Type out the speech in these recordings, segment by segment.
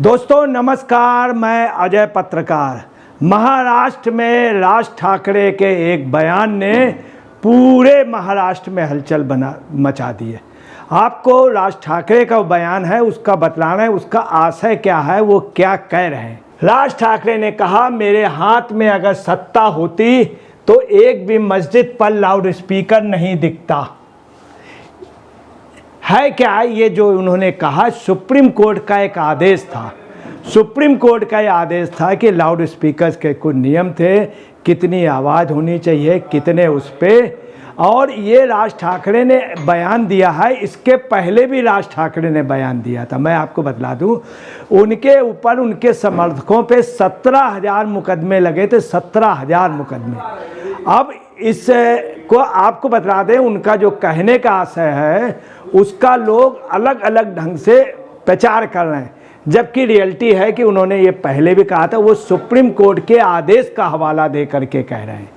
दोस्तों नमस्कार, मैं अजय पत्रकार। महाराष्ट्र में राज ठाकरे के एक बयान ने पूरे महाराष्ट्र में हलचल मचा दी है। आपको राज ठाकरे का बयान है, उसका बतलाना है, उसका आशय क्या है, वो क्या कह रहे हैं। राज ठाकरे ने कहा, मेरे हाथ में अगर सत्ता होती तो एक भी मस्जिद पर लाउड स्पीकर नहीं दिखता। है क्या ये जो उन्होंने कहा? सुप्रीम कोर्ट का एक आदेश था। सुप्रीम कोर्ट का ये आदेश था कि लाउड स्पीकर्स के कुछ नियम थे, कितनी आवाज़ होनी चाहिए, कितने उस पर। और ये राज ठाकरे ने बयान दिया है। इसके पहले भी राज ठाकरे ने बयान दिया था। मैं आपको बतला दूं, उनके ऊपर उनके समर्थकों पे 17,000 मुकदमे लगे थे। 17,000 मुकदमे। अब इस को आपको बता दें, उनका जो कहने का आशय है उसका लोग अलग अलग ढंग से प्रचार कर रहे हैं, जबकि रियलिटी है कि उन्होंने ये पहले भी कहा था। वो सुप्रीम कोर्ट के आदेश का हवाला दे करके कह रहे हैं,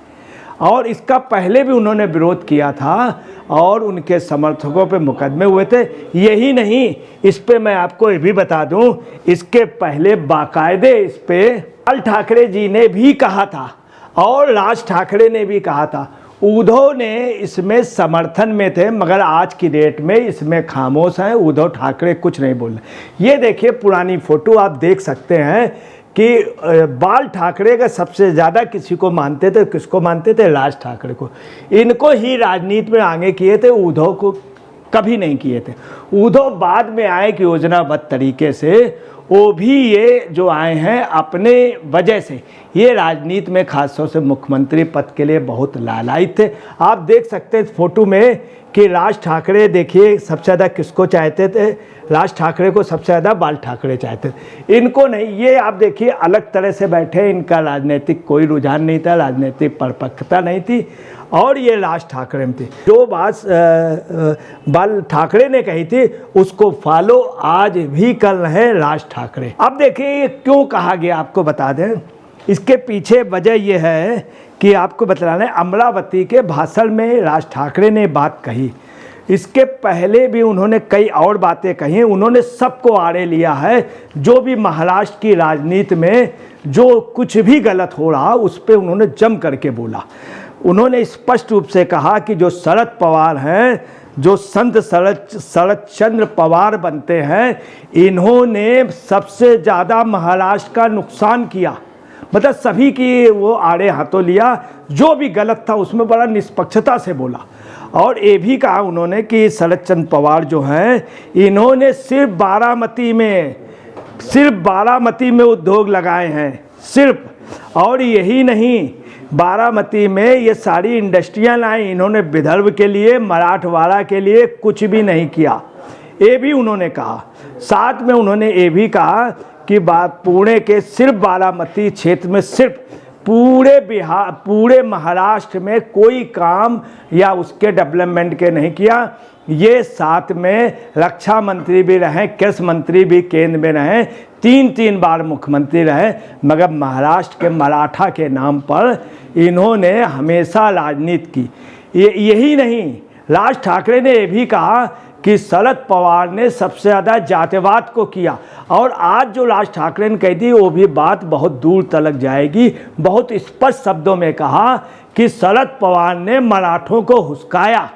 और इसका पहले भी उन्होंने विरोध किया था और उनके समर्थकों पे मुकदमे हुए थे। यही नहीं, इस पे मैं आपको ये भी बता दूं, इसके पहले बाकायदे इस पे बाल ठाकरे जी ने भी कहा था और राज ठाकरे ने भी कहा था। उद्धव ने इसमें समर्थन में थे, मगर आज की डेट में इसमें खामोश हैं। उद्धव ठाकरे कुछ नहीं बोल रहे। ये देखिए पुरानी फोटो आप देख सकते हैं कि बाल ठाकरे का सबसे ज़्यादा किसी को मानते थे, किसको मानते थे? राज ठाकरे को। इनको ही राजनीति में आगे किए थे, उद्धव को कभी नहीं किए थे। उद्धव बाद में आए कि योजनाबद्ध तरीके से, वो भी ये जो आए हैं अपने वजह से। ये राजनीति में खासतौर से मुख्यमंत्री पद के लिए बहुत लालायित थे। आप देख सकते हैं इस फोटो में कि राज ठाकरे, देखिए सबसे ज़्यादा किसको चाहते थे? राज ठाकरे को सबसे ज़्यादा बाल ठाकरे चाहते थे, इनको नहीं। ये आप देखिए अलग तरह से बैठे, इनका राजनीतिक कोई रुझान नहीं था, राजनीतिक परिपक्वता नहीं थी, और ये राज ठाकरे में थी। जो बात बाल ठाकरे ने कही थी उसको फॉलो आज भी कर रहे हैं राज ठाकरे। अब देखिए ये क्यों कहा गया, आपको बता दें। इसके पीछे वजह यह है कि आपको बतलाना है, अमरावती के भाषण में राज ठाकरे ने बात कही। इसके पहले भी उन्होंने कई और बातें कही। उन्होंने सबको आड़े लिया है। जो भी महाराष्ट्र की राजनीति में जो कुछ भी गलत हो रहा उस पर उन्होंने जम करके बोला। उन्होंने स्पष्ट रूप से कहा कि जो शरद पवार हैं, जो संत शरद चंद्र पवार बनते हैं, इन्होंने सबसे ज़्यादा महाराष्ट्र का नुकसान किया। मतलब सभी की वो आड़े हाथों लिया। जो भी गलत था उसमें बड़ा निष्पक्षता से बोला। और ये भी कहा उन्होंने कि शरद चंद्र पवार जो हैं, इन्होंने सिर्फ बारामती में उद्योग लगाए हैं, सिर्फ। और यही नहीं, बारामती में ये सारी इंडस्ट्रियाँ लाई। इन्होंने विदर्भ के लिए, मराठवाड़ा के लिए कुछ भी नहीं किया, ये भी उन्होंने कहा। साथ में उन्होंने ये भी कहा कि पुणे के सिर्फ बारामती क्षेत्र में, सिर्फ पूरे महाराष्ट्र में कोई काम या उसके डेवलपमेंट के नहीं किया। ये साथ में रक्षा मंत्री भी रहे, कृषि मंत्री भी केंद्र में रहे, 3 बार मुख्यमंत्री रहे, मगर महाराष्ट्र के मराठा के नाम पर इन्होंने हमेशा राजनीति की। यही नहीं, राज ठाकरे ने यह भी कहा कि शरद पवार ने सबसे ज़्यादा जातिवाद को किया। और आज जो राज ठाकरे ने कही थी वो भी बात बहुत दूर तक जाएगी। बहुत स्पष्ट शब्दों में कहा कि शरद पवार ने मराठों को हुस्काया,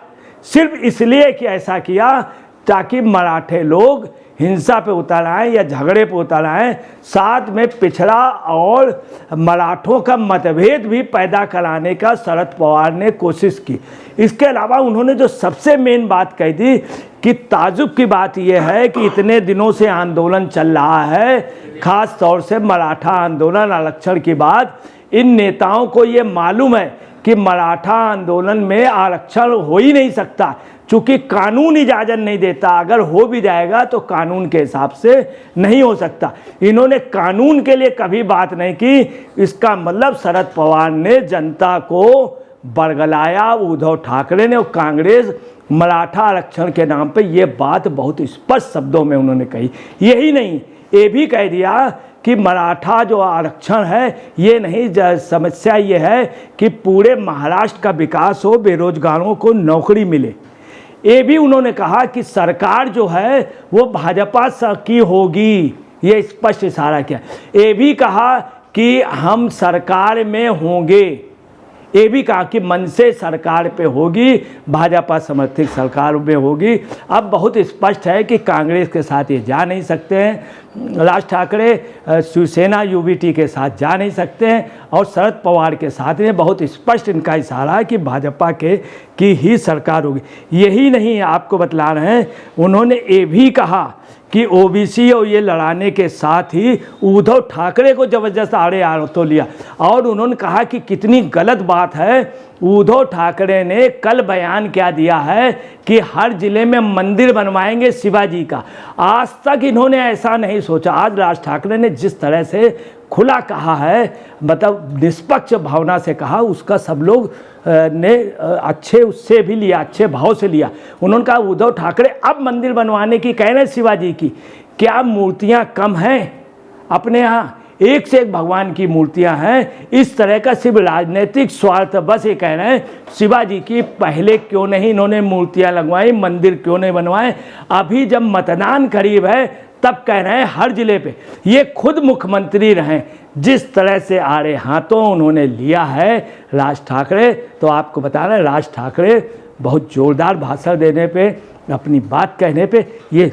सिर्फ इसलिए कि ऐसा किया ताकि मराठे लोग हिंसा पे उतर आएँ या झगड़े पे उतर आएँ। साथ में पिछड़ा और मराठों का मतभेद भी पैदा कराने का शरद पवार ने कोशिश की। इसके अलावा उन्होंने जो सबसे मेन बात कही थी कि ताजुब की बात यह है कि इतने दिनों से आंदोलन चल रहा है, ख़ास तौर से मराठा आंदोलन, आरक्षण की बात। इन नेताओं को ये मालूम है कि मराठा आंदोलन में आरक्षण हो ही नहीं सकता, चूँकि कानून इजाज़त नहीं देता। अगर हो भी जाएगा तो कानून के हिसाब से नहीं हो सकता। इन्होंने कानून के लिए कभी बात नहीं की। इसका मतलब शरद पवार ने जनता को बरगलाया, उद्धव ठाकरे ने, और कांग्रेस मराठा आरक्षण के नाम पे ये बात बहुत स्पष्ट शब्दों में उन्होंने कही। यही नहीं, ये भी कह दिया कि मराठा जो आरक्षण है ये नहीं, समस्या ये है कि पूरे महाराष्ट्र का विकास हो, बेरोजगारों को नौकरी मिले। ये भी उन्होंने कहा कि सरकार जो है वो भाजपा की होगी, ये स्पष्ट इशारा किया। ये भी कहा कि हम सरकार में होंगे, ये भी कहा कि मन से सरकार पे होगी, भाजपा समर्थित सरकार में होगी। अब बहुत स्पष्ट है कि कांग्रेस के साथ ये जा नहीं सकते हैं, राज ठाकरे शिवसेना यूबीटी के साथ जा नहीं सकते हैं, और शरद पवार के साथ ये बहुत स्पष्ट इनका इशारा है कि भाजपा की ही सरकार होगी। यही नहीं, आपको बतला रहे हैं, उन्होंने ये भी कहा कि ओबीसी और ये लड़ाने के साथ ही उद्धव ठाकरे को ज़बरदस्त आड़े तो लिया। और उन्होंने कहा कि कितनी गलत बात है, उद्धव ठाकरे ने कल बयान क्या दिया है कि हर जिले में मंदिर बनवाएंगे शिवाजी का। आज तक इन्होंने ऐसा नहीं सोचा। आज राज ठाकरे ने जिस तरह से खुला कहा है, मतलब निष्पक्ष भावना से कहा, उसका सब लोग ने अच्छे उससे भी लिया, अच्छे भाव से लिया। उन्होंने कहा उद्धव ठाकरे अब मंदिर बनवाने की कह रहे हैं शिवाजी की, क्या मूर्तियां कम हैं अपने यहाँ? एक से एक भगवान की मूर्तियां हैं। इस तरह का सिर्फ राजनीतिक स्वार्थ, बस ये कह रहे हैं शिवाजी की पहले क्यों नहीं इन्होंने मूर्तियां लगवाई, मंदिर क्यों नहीं बनवाए? अभी जब मतदान करीब है तब कह रहे हैं हर जिले पे। ये खुद मुख्यमंत्री रहे, जिस तरह से आड़े हाथों उन्होंने लिया है राज ठाकरे, तो आपको बता रहे हैं राज ठाकरे बहुत जोरदार भाषण देने पे, अपनी बात कहने पे ये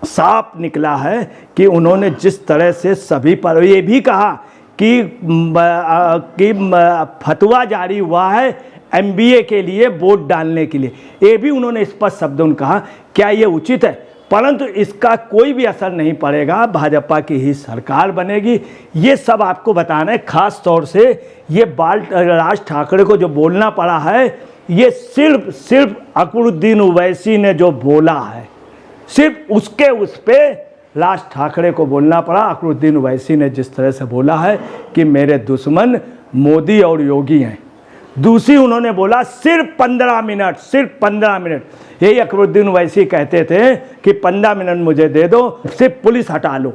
साफ निकला है कि उन्होंने जिस तरह से सभी पर ये भी कहा कि फतवा जारी हुआ है एमबीए के लिए वोट डालने के लिए। ये भी उन्होंने स्पष्ट शब्दों में कहा। क्या ये उचित है? परंतु इसका कोई भी असर नहीं पड़ेगा, भाजपा की ही सरकार बनेगी। ये सब आपको बताना है। खास तौर से ये राज ठाकरे को जो बोलना पड़ा है, ये सिर्फ अकबरुद्दीन ओवैसी ने जो बोला है, सिर्फ उस पे राज ठाकरे को बोलना पड़ा। अकबरुद्दीन ओवैसी ने जिस तरह से बोला है कि मेरे दुश्मन मोदी और योगी हैं। दूसरी उन्होंने बोला सिर्फ 15 मिनट, सिर्फ 15 मिनट। यही अकबरुद्दीन ओवैसी कहते थे कि 15 मिनट मुझे दे दो, सिर्फ पुलिस हटा लो।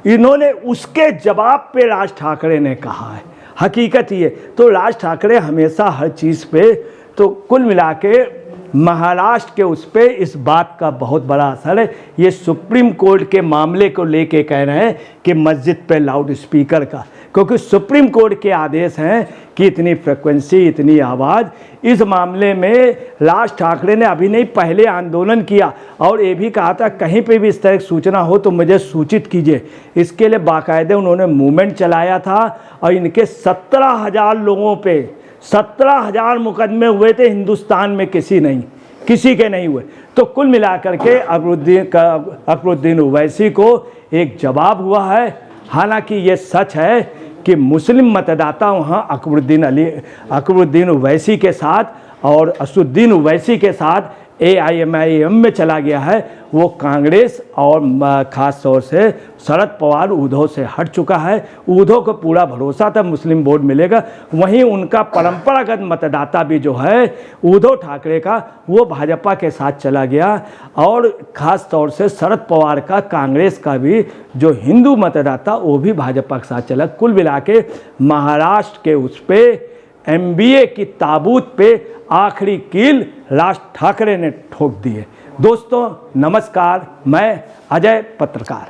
इन्होंने उसके जवाब पे राज ठाकरे ने कहा है। हकीकत ये तो राज ठाकरे हमेशा हर चीज़ पे, तो कुल मिला के महाराष्ट्र के उस पे इस बात का बहुत बड़ा असर है। ये सुप्रीम कोर्ट के मामले को लेके कह रहे हैं कि मस्जिद पे लाउड स्पीकर का, क्योंकि सुप्रीम कोर्ट के आदेश हैं कि इतनी फ्रिक्वेंसी, इतनी आवाज़। इस मामले में राज ठाकरे ने अभी नहीं पहले आंदोलन किया और ये भी कहा था कहीं पे भी इस तरह की सूचना हो तो मुझे सूचित कीजिए। इसके लिए बाकायदे उन्होंने मूवमेंट चलाया था और इनके 17,000 लोगों पे 17,000 मुकदमे हुए थे हिंदुस्तान में, किसी के नहीं हुए। तो कुल मिलाकर के अकबरुद्दीन ओवैसी को एक जवाब हुआ है। हालांकि ये सच है कि मुस्लिम मतदाता वहाँ अकबरुद्दीन ओवैसी के साथ और असदुद्दीन ओवैसी के साथ AIMIM में चला गया है। वो कांग्रेस और ख़ास तौर से शरद पवार उद्धव से हट चुका है। उद्धव को पूरा भरोसा था मुस्लिम वोट मिलेगा, वहीं उनका परंपरागत मतदाता भी जो है उद्धव ठाकरे का, वो भाजपा के साथ चला गया। और ख़ास तौर से शरद पवार का, कांग्रेस का भी जो हिंदू मतदाता वो भी भाजपा के साथ चला। कुल मिला के महाराष्ट्र के उस पर MBA की ताबूत पे आखिरी कील राज ठाकरे ने ठोक दी है। दोस्तों नमस्कार, मैं अजय पत्रकार।